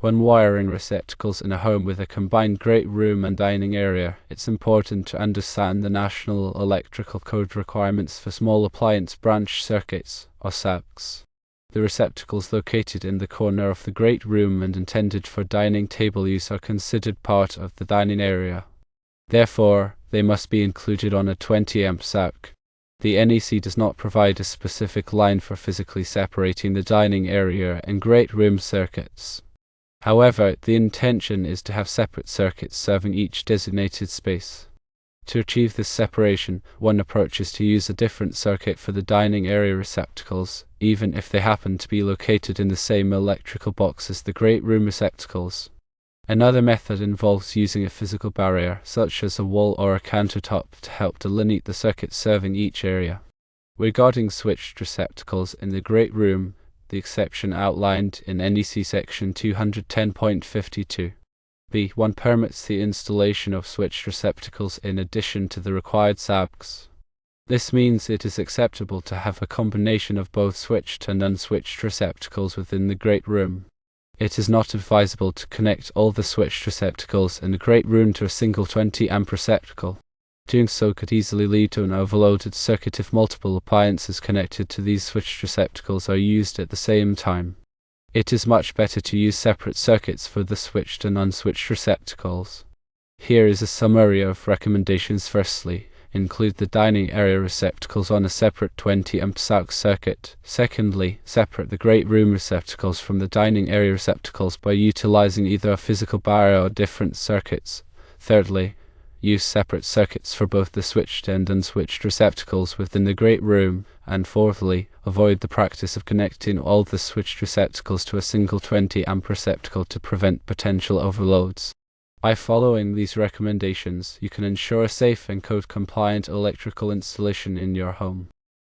When wiring receptacles in a home with a combined great room and dining area, it's important to understand the National Electrical Code requirements for Small Appliance Branch Circuits, or SABCs. The receptacles located in the corner of the great room and intended for dining table use are considered part of the dining area. Therefore, they must be included on a 20-amp SABC. The NEC does not provide a specific line for physically separating the dining area and great room circuits. However, the intention is to have separate circuits serving each designated space. To achieve this separation, one approach is to use a different circuit for the dining area receptacles, even if they happen to be located in the same electrical box as the great room receptacles. Another method involves using a physical barrier, such as a wall or a countertop, to help delineate the circuits serving each area. Regarding switched receptacles in the great room, the exception outlined in NEC section 210.52. B1 permits the installation of switched receptacles in addition to the required SABCs. This means it is acceptable to have a combination of both switched and unswitched receptacles within the great room. It is not advisable to connect all the switched receptacles in the great room to a single 20-amp receptacle. Doing so could easily lead to an overloaded circuit if multiple appliances connected to these switched receptacles are used at the same time. It is much better to use separate circuits for the switched and unswitched receptacles. Here is a summary of recommendations. Firstly, include the dining area receptacles on a separate 20-amp SABC circuit. Secondly, separate the great room receptacles from the dining area receptacles by utilizing either a physical barrier or different circuits. Thirdly, use separate circuits for both the switched and unswitched receptacles within the great room. And fourthly, avoid the practice of connecting all the switched receptacles to a single 20-amp receptacle to prevent potential overloads. By following these recommendations, you can ensure a safe and code-compliant electrical installation in your home.